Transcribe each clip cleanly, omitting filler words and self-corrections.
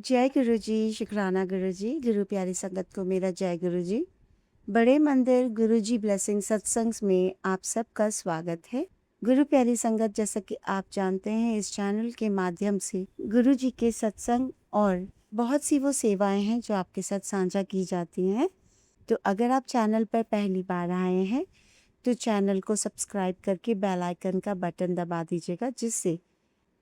जय गुरु जी, शुकराना गुरु जी, गुरु प्यारी संगत को मेरा जय गुरु जी। बड़े मंदिर गुरु जी ब्लेसिंग सत्संग में आप सबका स्वागत है। गुरु प्यारी संगत, जैसा कि आप जानते हैं, इस चैनल के माध्यम से गुरु जी के सत्संग और बहुत सी वो सेवाएं हैं जो आपके साथ साझा की जाती हैं। तो अगर आप चैनल पर पहली बार आए हैं तो चैनल को सब्सक्राइब करके बेल आइकन का बटन दबा दीजिएगा, जिससे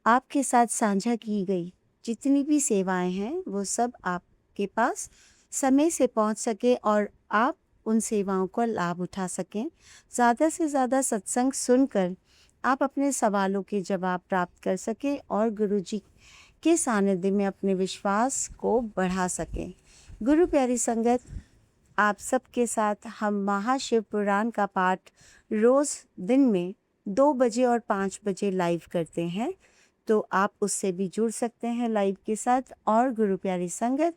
आपके साथ साझा की गई जितनी भी सेवाएं हैं वो सब आपके पास समय से पहुंच सके और आप उन सेवाओं का लाभ उठा सकें। ज़्यादा से ज़्यादा सत्संग सुनकर आप अपने सवालों के जवाब प्राप्त कर सकें और गुरु जी के सानिध्य में अपने विश्वास को बढ़ा सकें। गुरु प्यारी संगत, आप सबके साथ हम महाशिव पुराण का पाठ रोज़ दिन में 2 बजे और 5 बजे लाइव करते हैं, तो आप उससे भी जुड़ सकते हैं लाइव के साथ। और गुरु प्यारी संगत,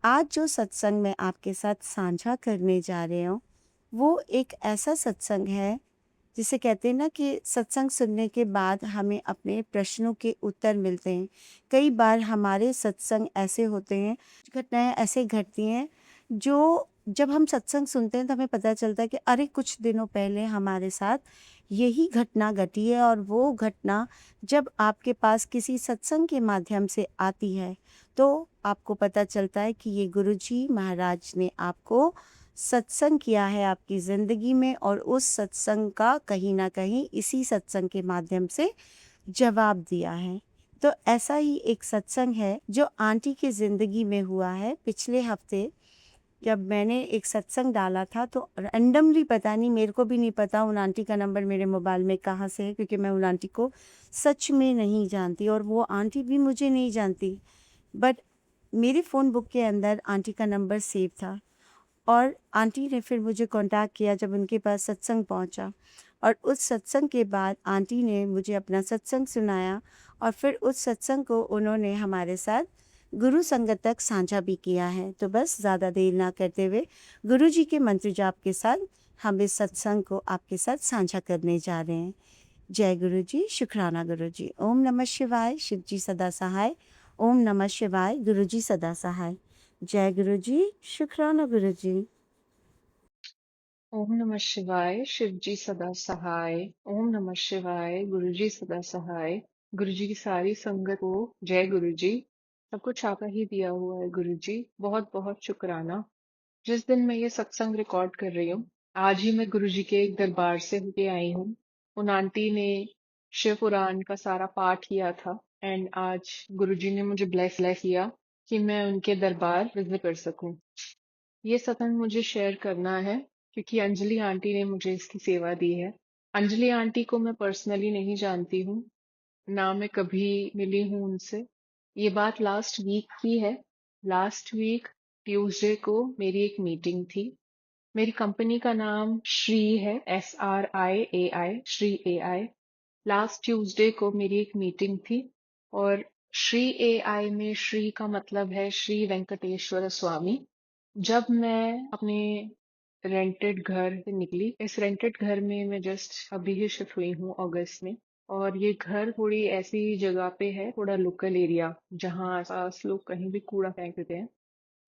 आज जो सत्संग मैं आपके साथ साझा करने जा रहे हूँ वो एक ऐसा सत्संग है जिसे कहते हैं ना कि सत्संग सुनने के बाद हमें अपने प्रश्नों के उत्तर मिलते हैं। कई बार हमारे सत्संग ऐसे होते हैं, घटनाएं ऐसे घटती हैं जो जब हम सत्संग सुनते हैं तो हमें पता चलता है कि अरे कुछ दिनों पहले हमारे साथ यही घटना घटी है। और वो घटना जब आपके पास किसी सत्संग के माध्यम से आती है तो आपको पता चलता है कि ये गुरुजी महाराज ने आपको सत्संग किया है आपकी ज़िंदगी में, और उस सत्संग का कहीं न कहीं इसी सत्संग के माध्यम से जवाब दिया है। तो ऐसा ही एक सत्संग है जो आंटी की ज़िंदगी में हुआ है। पिछले हफ्ते जब मैंने एक सत्संग डाला था तो रैंडमली, पता नहीं, मेरे को भी नहीं पता उन आंटी का नंबर मेरे मोबाइल में कहाँ से है, क्योंकि मैं उन आंटी को सच में नहीं जानती और वो आंटी भी मुझे नहीं जानती। बट मेरे फ़ोन बुक के अंदर आंटी का नंबर सेव था और आंटी ने फिर मुझे कांटेक्ट किया जब उनके पास सत्संग पहुंचा। और उस सत्संग के बाद आंटी ने मुझे अपना सत्संग सुनाया और फिर उस सत्संग को उन्होंने हमारे साथ गुरु संगत तक साझा भी किया है। तो बस ज़्यादा देर ना करते हुए गुरु जी के मंत्र जाप के साथ हम इस सत्संग को आपके साथ साझा करने जा रहे हैं। जय गुरु जी, शुक्राना गुरु जी। ओम नमः शिवाय, शिव जी सदा सहाय। ओम नमः शिवाय, गुरु जी सदा सहाय। जय गुरु जी, शुक्राना गुरु जी। ओम नमः शिवाय, शिव जी सदा सहाय। ओम नमः शिवाय, गुरु जी सदा सहाय। गुरु जी की सारी संगत को जय गुरु जी। सब कुछ आपका ही दिया हुआ है गुरु जी, बहुत बहुत शुक्राना। जिस दिन मैं ये सत्संग रिकॉर्ड कर रही हूँ, आज ही मैं गुरु जी के एक दरबार से होके आई हूँ। उन आंटी ने शिव पुराण का सारा पाठ किया था एंड आज गुरु जी ने मुझे ब्लेस किया कि मैं उनके दरबार विजिट कर सकूं। ये सत्संग मुझे शेयर करना है क्योंकि अंजलि आंटी ने मुझे इसकी सेवा दी है। अंजलि आंटी को मैं पर्सनली नहीं जानती हूँ, ना मैं कभी मिली हूँ उनसे। ये बात लास्ट वीक की है। लास्ट वीक ट्यूसडे को मेरी एक मीटिंग थी। मेरी कंपनी का नाम श्री है, SRIAI, Shri AI। Last Tuesday को मेरी एक मीटिंग थी और श्री AI में श्री का मतलब है श्री वेंकटेश्वर स्वामी। जब मैं अपने रेंटेड घर से निकली, इस रेंटेड घर में मैं जस्ट अभी ही शिफ्ट हुई हूँ अगस्त में। और ये घर थोड़ी ऐसी जगह पे है, थोड़ा लोकल एरिया, जहाँ आसपास लोग कहीं भी कूड़ा फेंक देते हैं।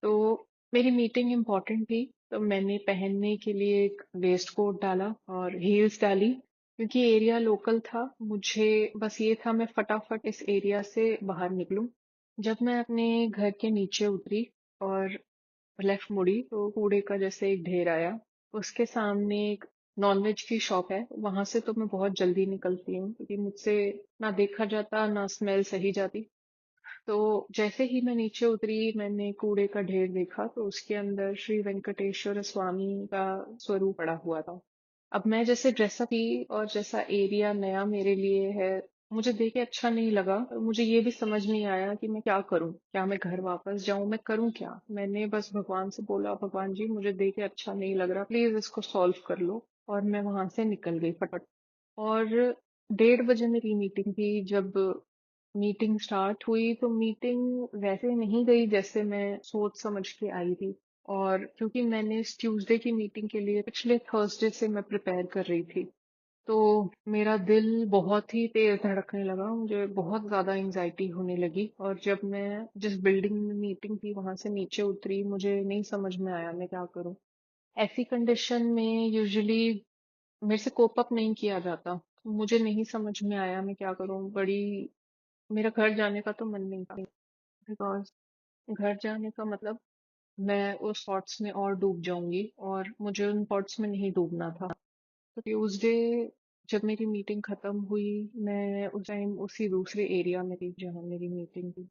तो मेरी मीटिंग इम्पोर्टेंट थी, तो मैंने पहनने के लिए एक वेस्ट कोट डाला और हील्स डाली। क्योंकि एरिया लोकल था, मुझे बस ये था मैं फटाफट इस एरिया से बाहर निकलूं। जब मैं अपने घर के नीचे उतरी और लेफ्ट मुड़ी तो कूड़े का जैसे एक ढेर आया। उसके सामने एक नॉनवेज की शॉप है, वहां से तो मैं बहुत जल्दी निकलती हूँ क्योंकि मुझसे ना देखा जाता ना स्मेल सही जाती। तो जैसे ही मैं नीचे उतरी, मैंने कूड़े का ढेर देखा तो उसके अंदर श्री वेंकटेश्वर स्वामी का स्वरूप पड़ा हुआ था। अब मैं जैसे ड्रेसअप थी और जैसा एरिया नया मेरे लिए है, मुझे देख के अच्छा नहीं लगा। मुझे ये भी समझ नहीं आया कि मैं क्या करूं, क्या मैं घर वापस जाऊं, मैं करूं क्या। मैंने बस भगवान से बोला, भगवान जी मुझे देख के अच्छा नहीं लग रहा, प्लीज इसको सॉल्व कर लो। और मैं वहां से निकल गई फटाफट। और 1:30 बजे मेरी मीटिंग थी। जब मीटिंग स्टार्ट हुई तो मीटिंग वैसे नहीं गई जैसे मैं सोच समझ के आई थी। और क्योंकि मैंने इस ट्यूसडे की मीटिंग के लिए पिछले थर्सडे से मैं प्रिपेयर कर रही थी, तो मेरा दिल बहुत ही तेज धड़कने लगा, मुझे बहुत ज्यादा एंजाइटी होने लगी। और जब मैं जिस बिल्डिंग में मीटिंग थी वहां से नीचे उतरी, मुझे नहीं समझ में आया मैं क्या करूं। ऐसी कंडीशन में यूजुअली मेरे से कोप अप नहीं किया जाता, तो मुझे नहीं समझ में आया मैं क्या करूं। बड़ी मेरा घर जाने का तो मन नहीं था, बिकॉज घर जाने का मतलब मैं उस थॉट्स में और डूब जाऊंगी, और मुझे उन थॉट्स में नहीं डूबना था। तो ट्यूसडे जब मेरी मीटिंग खत्म हुई, मैं उस टाइम उसी दूसरे एरिया में थी जहाँ मेरी मीटिंग थी।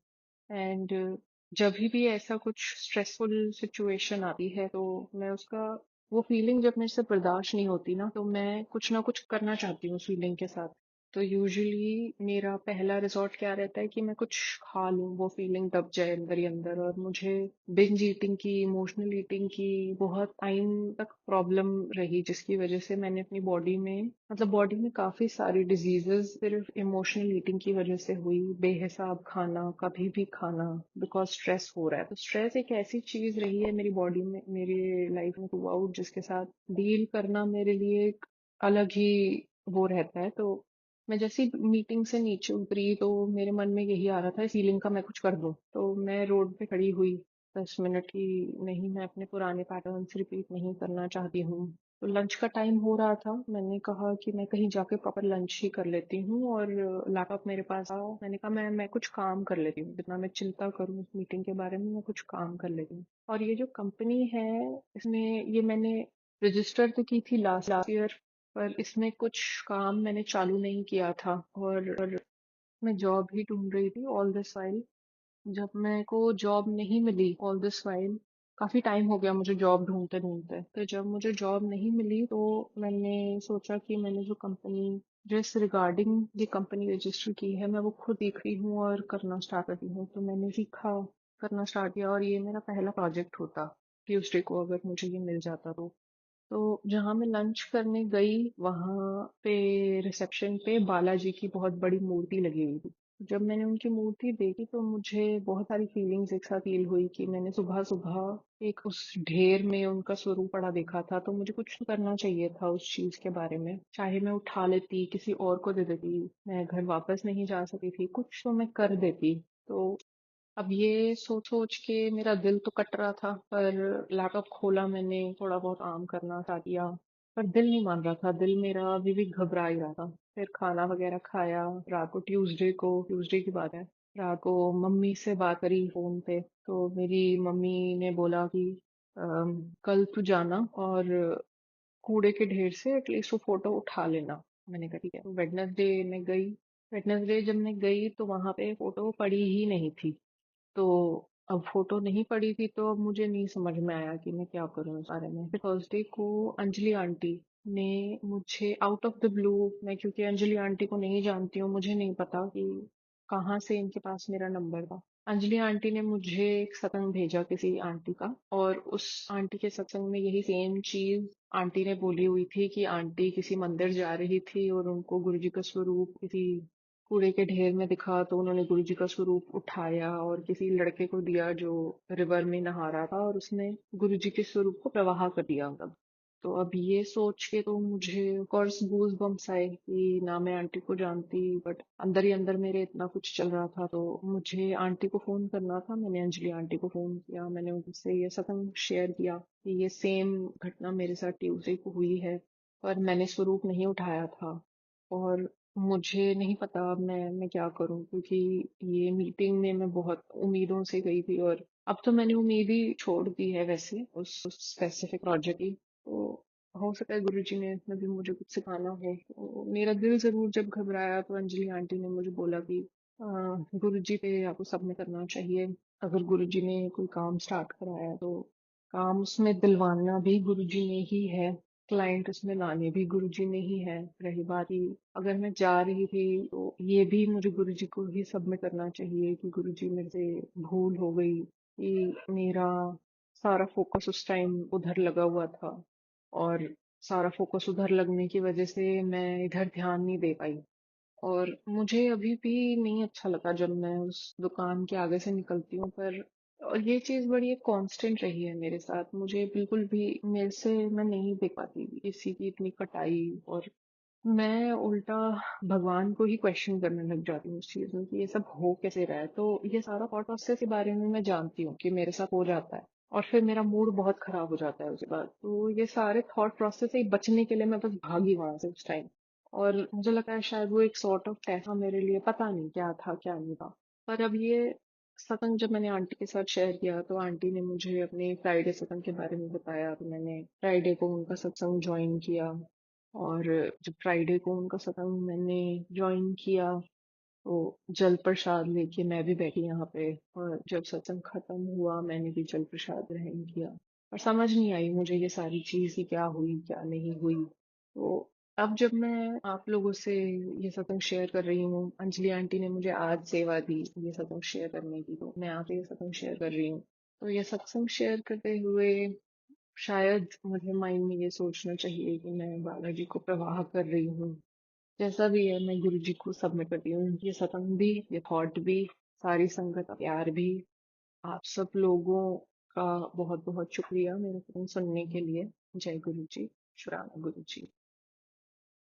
एंड जब भी ऐसा कुछ स्ट्रेसफुल सिचुएशन आती है तो मैं उसका वो फीलिंग जब मेरे से बर्दाश्त नहीं होती ना, तो मैं कुछ ना कुछ करना चाहती हूँ उस फीलिंग के साथ। तो यूजुअली मेरा पहला रिजॉर्ट क्या रहता है कि मैं कुछ खा लूँ, वो फीलिंग दब जाए अंदर ही अंदर। और मुझे बिंज ईटिंग की, इमोशनल ईटिंग की बहुत टाइम तक प्रॉब्लम रही, जिसकी वजह से मैंने अपनी बॉडी में, मतलब बॉडी में काफी सारी डिजीजेस सिर्फ इमोशनल ईटिंग की वजह से हुई। बेहिसाब खाना, कभी भी खाना, बिकॉज स्ट्रेस हो रहा है। तो स्ट्रेस एक ऐसी चीज रही है मेरी बॉडी में, मेरी लाइफ में थ्रू आउट, जिसके साथ डील करना मेरे लिए एक अलग ही वो रहता है। तो मैं जैसी मीटिंग से नीचे उतरी तो मेरे मन में यही आ रहा था, इस फीलिंग का मैं कुछ कर दूं। तो मैं रोड पे खड़ी हुई 10 मिनट की, नहीं मैं अपने पुराने पैटर्न्स रिपीट नहीं करना चाहती हूँ। तो लंच का टाइम हो रहा था, मैंने कहा कि मैं कहीं जाके प्रॉपर लंच ही कर लेती हूँ। और लैपटॉप मेरे पास था, मैंने कहा मैं कुछ काम कर लेती हूँ, जितना मैं चिंता करूँ इस मीटिंग के बारे में, मैं कुछ काम कर लेती हूँ। और ये जो कंपनी है, इसमें ये मैंने रजिस्टर तो की थी लास्ट ईयर, पर इसमें कुछ काम मैंने चालू नहीं किया था। और मैं जॉब ही ढूंढ रही थी ऑल दिस वाइल। जब मेरे को जॉब नहीं मिली ऑल दिस वाइल, काफी टाइम हो गया मुझे जॉब ढूंढते ढूंढते, तो जब मुझे जॉब नहीं मिली तो मैंने सोचा कि मैंने जो कंपनी, जिस रिगार्डिंग ये कंपनी रजिस्टर की है, मैं वो खुद सीख रही हूँ और करना स्टार्ट कर रही हूँ। तो मैंने सीखा, करना स्टार्ट किया, और ये मेरा पहला प्रोजेक्ट होता ट्यूसडे को, अगर मुझे ये मिल जाता तो जहाँ मैं लंच करने गई वहां पे रिसेप्शन पे बालाजी की बहुत बड़ी मूर्ति लगी हुई थी। जब मैंने उनकी मूर्ति देखी तो मुझे बहुत सारी फीलिंग्स एक साथ फील हुई कि मैंने सुबह सुबह एक उस ढेर में उनका स्वरूप पड़ा देखा था, तो मुझे कुछ तो करना चाहिए था उस चीज के बारे में। चाहे मैं उठा लेती, किसी और को दे देती, मैं घर वापस नहीं जा सकती थी, कुछ तो मैं कर देती। तो अब ये सोच सोच के मेरा दिल तो कट रहा था, पर लैपटॉप खोला मैंने, थोड़ा बहुत काम करना स्टार्ट किया, पर दिल नहीं मान रहा था। दिल मेरा अभी भी घबरा ही रहा था। फिर खाना वगैरह खाया, रात को ट्यूसडे की बात है, रात को मम्मी से बात करी फोन पे। तो मेरी मम्मी ने बोला कि कल तू जाना और कूड़े के ढेर से एटलीस्ट वो फोटो उठा लेना। मैंने कहा ठीक है। वेडनेसडे में गई, वेडनेसडे जब मैं गई तो वहां पे फोटो पड़ी ही नहीं थी। तो अब फोटो नहीं पड़ी थी तो अब मुझे नहीं समझ में आया कि मैं क्या करूँ इस बारे में। फिर थर्सडे को अंजलि आंटी ने मुझे आउट ऑफ द ब्लू, मैं क्योंकि अंजलि आंटी को नहीं जानती हूँ, मुझे नहीं पता कि कहाँ से इनके पास मेरा नंबर था। अंजलि आंटी ने मुझे एक सत्संग भेजा किसी आंटी का, और उस आंटी के सत्संग में यही सेम चीज आंटी ने बोली हुई थी कि आंटी किसी मंदिर जा रही थी और उनको गुरुजी का स्वरूप किसी कूड़े के ढेर में दिखा, तो उन्होंने गुरुजी का स्वरूप उठाया और किसी लड़के को दिया जो रिवर में नहा रहा था, और उसने गुरुजी के स्वरूप को प्रवाह कर दिया मतलब। तो अब ये सोच के तो मुझे कोर्स गूज बम्स आए कि ना मैं आंटी को जानती, बट अंदर ही अंदर मेरे इतना कुछ चल रहा था। तो मुझे आंटी को फोन करना था, मैंने अंजलि आंटी को फोन किया, मैंने उनसे ये सत्संग शेयर किया कि ये सेम घटना मेरे साथ ट्यूसडे को हुई है, पर मैंने स्वरूप नहीं उठाया था। और मुझे नहीं पता अब मैं क्या करूं, क्योंकि ये मीटिंग में मैं बहुत उम्मीदों से गई थी, और अब तो मैंने उम्मीद ही छोड़ दी है वैसे उस स्पेसिफिक प्रोजेक्ट की। तो हो सकता है गुरुजी ने इसमें भी मुझे कुछ सिखाना हो। तो मेरा दिल जरूर जब घबराया तो अंजलि आंटी ने मुझे बोला कि गुरुजी पे आपको सब में करना चाहिए। अगर गुरुजी ने कोई काम स्टार्ट कराया तो काम उसमें दिलवाना भी गुरुजी ने ही है, क्लाइंट उसमें लाने भी गुरुजी ने ही है। रही बात ही, अगर मैं जा रही थी तो ये भी मुझे गुरुजी को ही सबमिट करना चाहिए कि गुरुजी मेरे से भूल हो गई, कि मेरा सारा फोकस उस टाइम उधर लगा हुआ था, और सारा फोकस उधर लगने की वजह से मैं इधर ध्यान नहीं दे पाई। और मुझे अभी भी नहीं अच्छा लगा जब मैं उस दुकान के आगे से निकलती हूँ, पर और ये चीज बड़ी एक कांस्टेंट रही है मेरे साथ। मुझे बिल्कुल भी, मेरे से मैं नहीं देख पाती किसी की इतनी कटाई, और मैं उल्टा भगवान को ही क्वेश्चन करने लग जाती हूँ उस चीज़ में कि ये सब हो कैसे रहा है। तो ये सारा थॉट प्रोसेस के बारे में मैं जानती हूँ कि मेरे साथ हो जाता है और फिर मेरा मूड बहुत खराब हो जाता है उसके बाद। तो ये सारे थॉट प्रोसेस से बचने के लिए मैं बस भागी वहां से उस टाइम। और मुझे लगता है शायद वो एक सॉर्ट ऑफ पैसा मेरे लिए, पता नहीं क्या था क्या नहीं था। पर अब ये सत्संग जब मैंने आंटी के साथ शेयर किया तो आंटी ने मुझे अपने फ्राइडे सत्संग के बारे में बताया, तो मैंने फ्राइडे को उनका सत्संग ज्वाइन किया। और जब फ्राइडे को उनका सत्संग मैंने ज्वाइन किया तो जल प्रसाद लेके मैं भी बैठी यहाँ पे। और जब सत्संग खत्म हुआ मैंने भी जल प्रसाद ग्रहण किया। और समझ नहीं आई मुझे ये सारी चीज कि क्या हुई क्या नहीं हुई। तो अब जब मैं आप लोगों से ये सत्संग शेयर कर रही हूँ, अंजलि आंटी ने मुझे आज सेवा दी ये सत्संग शेयर करने की, तो मैं आपसे ये सत्संग शेयर कर रही हूँ। तो ये सत्संग शेयर करते हुए शायद मुझे माइंड में ये सोचना चाहिए कि मैं बालाजी को प्रवाह कर रही हूँ। जैसा भी है मैं गुरु जी को सबमिट करती हूँ, ये सत्संग भी, ये थॉट भी, सारी संगत का प्यार भी। आप सब लोगों का बहुत बहुत शुक्रिया मेरा सत्संग सुनने के लिए। जय गुरु जी। शुराना गुरु जी।